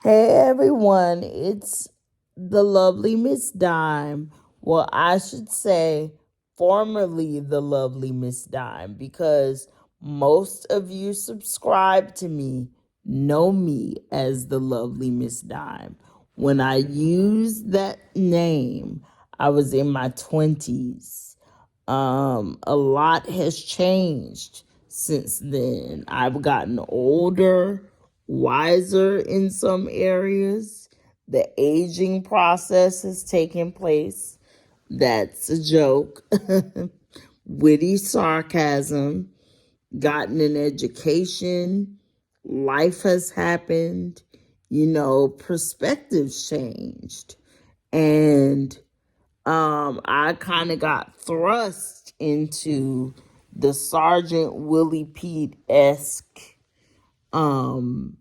Hey everyone, it's the lovely Miss Dime. Well, I should say formerly the lovely Miss Dime because most of you subscribe to me know me as the lovely Miss Dime. When I used that name, I was in my 20s. A lot has changed since then. I've gotten older, wiser in some areas. The aging process has taken place. That's a joke. Witty sarcasm, gotten an education, life has happened, perspectives changed. And I kind of got thrust into the Sergeant Willie Pete esque, um,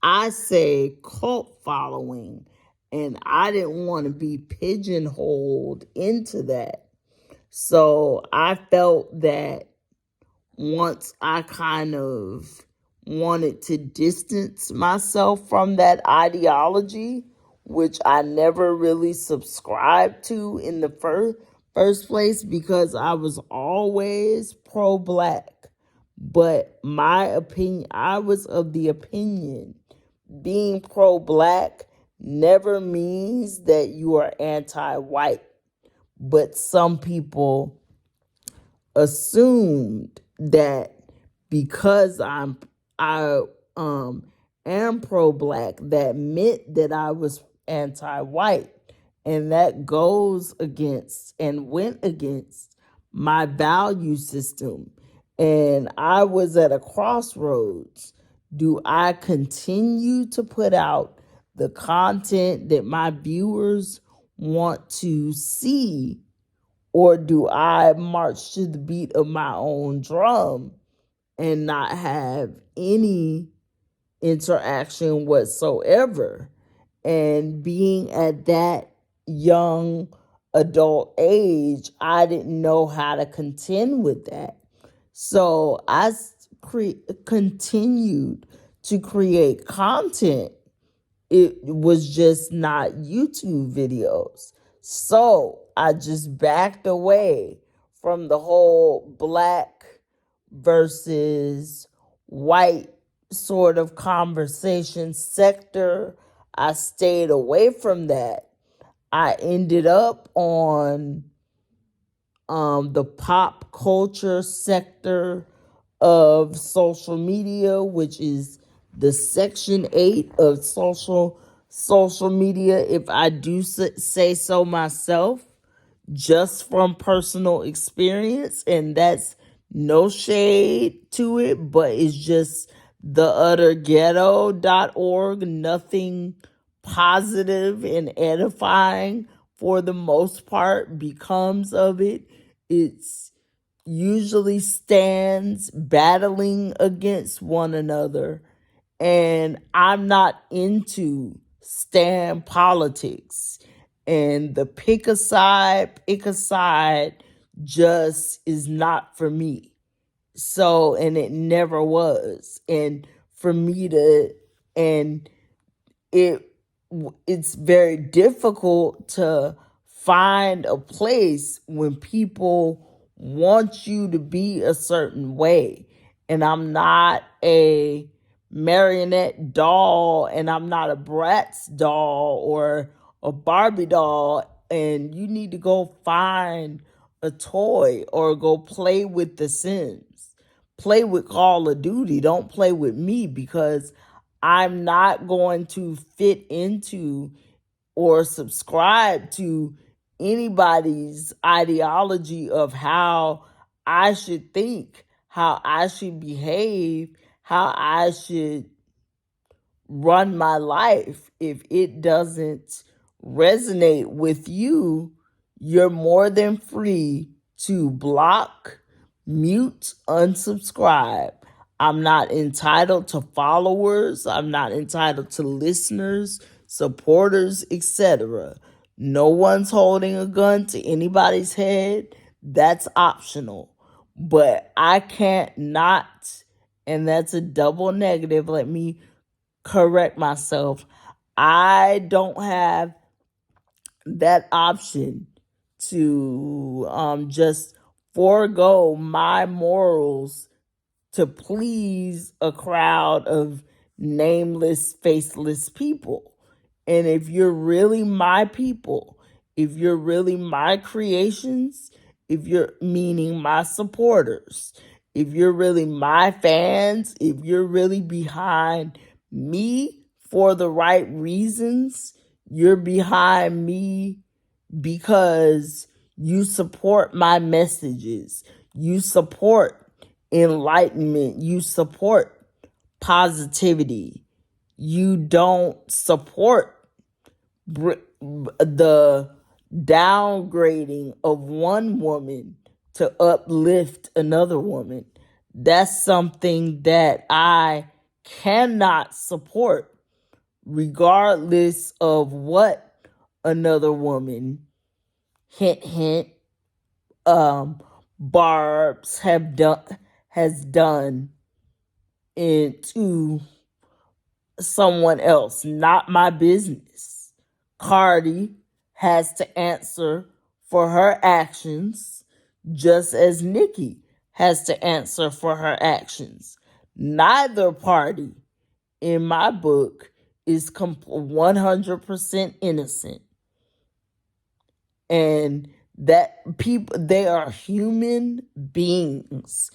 I say cult following, and I didn't want to be pigeonholed into that. So I felt that once I kind of wanted to distance myself from that ideology, which I never really subscribed to in the first place because I was always pro black. But my opinion, I was of the opinion being pro black never means that you are anti white. But some people assumed that because I am pro black, that meant that I was anti white. And that goes against and went against my value system. And I was at a crossroads. Do I continue to put out the content that my viewers want to see, or do I march to the beat of my own drum and not have any interaction whatsoever? And being at that young adult age, I didn't know how to contend with that. So I continued to create content. It was just not YouTube videos. So I just backed away from the whole black versus white sort of conversation sector. I stayed away from that. I ended up on the pop culture sector of social media, which is the section 8 of social media, if I do say so myself, just from personal experience. And that's no shade to it, but it's just theutterghetto.org. Nothing positive and edifying for the most part becomes of it. It's usually stands battling against one another. And I'm not into stand politics. And the pick a side just is not for me. So, and it never was. And for me to, and it it's very difficult to find a place when people want you to be a certain way. And I'm not a marionette doll, and I'm not a Bratz doll or a Barbie doll, and you need to go find a toy or go play with The Sims. Play with Call of Duty. Don't play with me, because I'm not going to fit into or subscribe to anybody's ideology of how I should think, how I should behave, how I should run my life. If it doesn't resonate with you, you're more than free to block, mute, unsubscribe. I'm not entitled to followers. I'm not entitled to listeners, supporters, etc. No one's holding a gun to anybody's head. That's optional. But I can't not, and that's a double negative. Let me correct myself. I don't have that option to just forego my morals to please a crowd of nameless, faceless people. And if you're really my people, if you're really my creations, if you're meaning my supporters, if you're really my fans, if you're really behind me for the right reasons, you're behind me because you support my messages, you support enlightenment, you support positivity, you don't support the downgrading of one woman to uplift another woman. That's something that I cannot support, regardless of what another woman, hint hint, Barb's has done into someone else. Not my business. Cardi has to answer for her actions, just as Nicki has to answer for her actions. Neither party, in my book, is 100% innocent. And that people, they are human beings,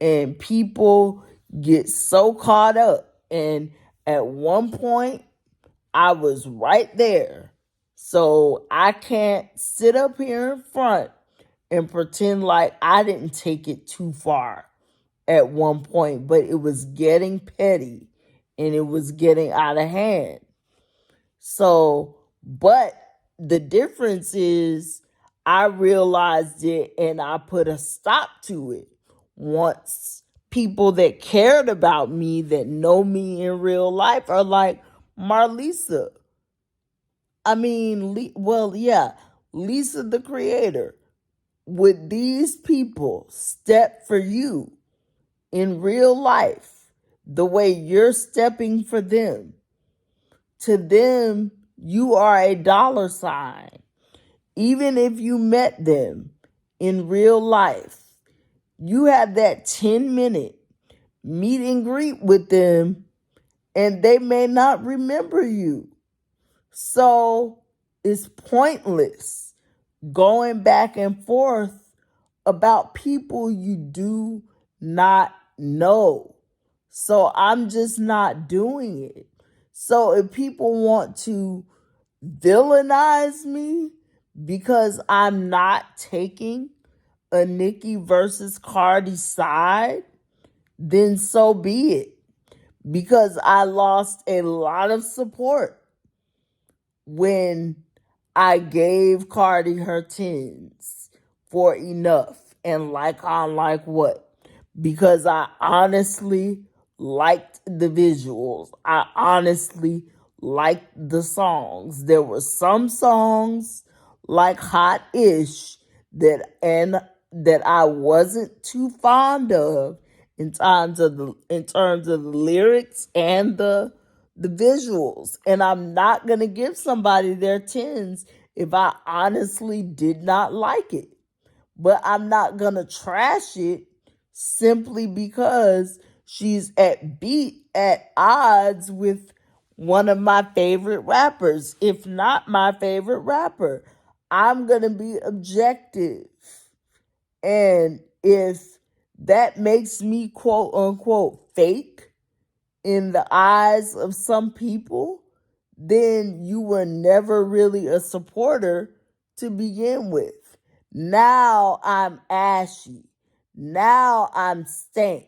and people get so caught up. And at one point I was right there, so I can't sit up here in front and pretend like I didn't take it too far at one point, but it was getting petty and it was getting out of hand. So, but the difference is I realized it and I put a stop to it once people that cared about me, that know me in real life, are like, Marlisa, Lisa the creator, would these people step for you in real life the way you're stepping for them? To them, you are a dollar sign. Even if you met them in real life, you have that 10-minute meet and greet with them, and they may not remember you. So it's pointless going back and forth about people you do not know. So I'm just not doing it. So if people want to villainize me because I'm not taking a Nicki versus Cardi side, then so be it. Because I lost a lot of support when I gave Cardi her tens for enough and like on like what? Because I honestly liked the visuals. I honestly liked the songs. There were some songs like Hot Ish that I wasn't too fond of in terms of the lyrics and the visuals. And I'm not gonna give somebody their tens if I honestly did not like it. But I'm not gonna trash it simply because she's at odds with one of my favorite rappers, if not my favorite rapper. I'm gonna be objective. And if that makes me quote unquote fake in the eyes of some people, then you were never really a supporter to begin with. Now I'm ashy. Now I'm stank.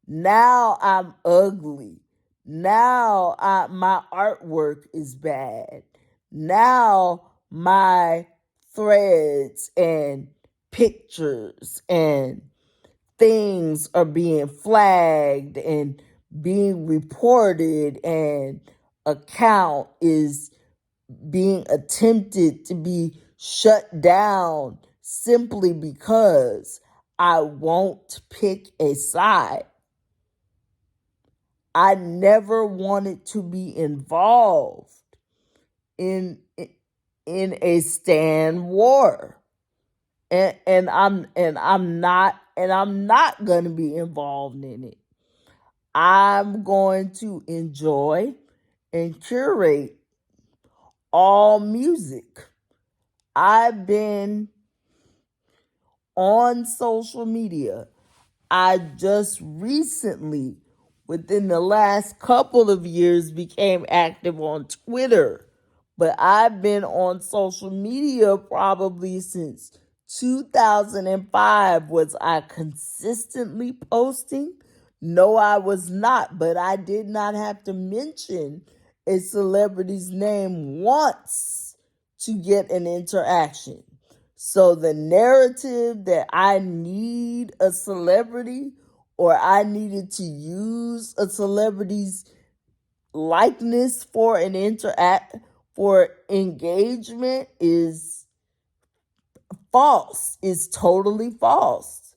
Now I'm ugly. Now my artwork is bad. Now my threads and pictures and things are being flagged and being reported, and account is being attempted to be shut down simply because I won't pick a side. I never wanted to be involved in a Stan war. And I'm not going to be involved in it. I'm going to enjoy and curate all music. I've been on social media. I just recently, within the last couple of years, became active on Twitter. But I've been on social media probably since 2005. Was I consistently posting? No, I was not, but I did not have to mention a celebrity's name once to get an interaction. So the narrative that I need a celebrity or I needed to use a celebrity's likeness for for engagement is false. It's totally false.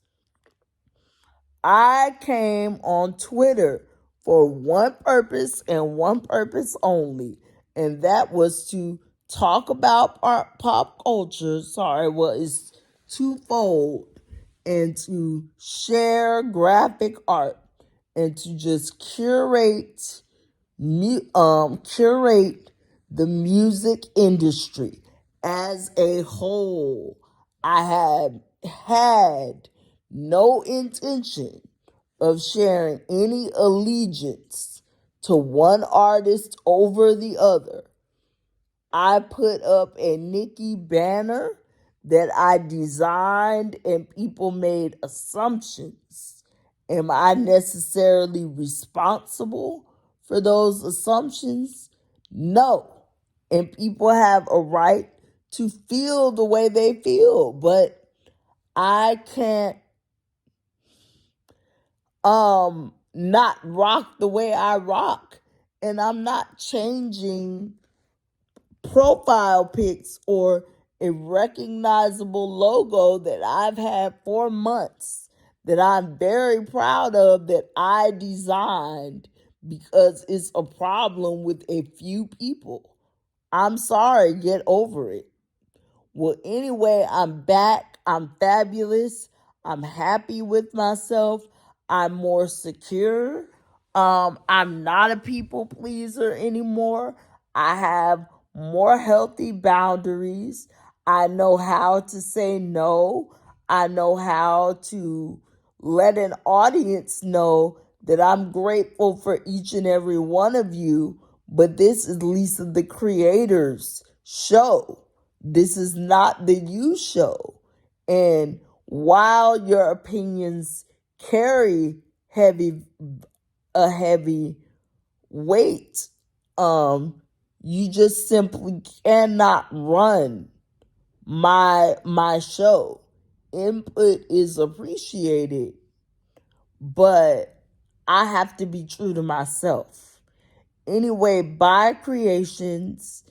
I came on Twitter for one purpose and one purpose only, and that was to talk about pop culture. It's twofold, and to share graphic art and to just curate the music industry as a whole. I have had no intention of sharing any allegiance to one artist over the other. I put up a Nicki banner that I designed and people made assumptions. Am I necessarily responsible for those assumptions? No. And people have a right to feel the way they feel, but I can't not rock the way I rock. And I'm not changing profile pics or a recognizable logo that I've had for months that I'm very proud of that I designed because it's a problem with a few people. I'm sorry, get over it. Well, anyway, I'm back. I'm fabulous. I'm happy with myself. I'm more secure. I'm not a people pleaser anymore. I have more healthy boundaries. I know how to say no. I know how to let an audience know that I'm grateful for each and every one of you, but this is Lisa the Creator's show. This is not the You Show. And while your opinions carry a heavy weight, you just simply cannot run my show. Input is appreciated, but I have to be true to myself. Anyway, bye creations,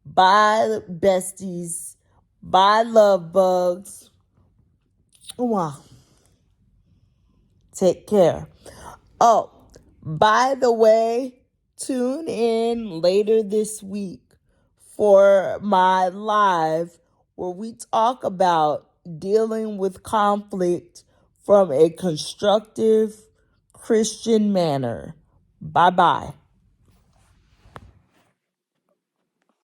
bye besties, bye love bugs. Wow. Take care. Oh, by the way, tune in later this week for my live where we talk about dealing with conflict from a constructive Christian manner. Bye-bye.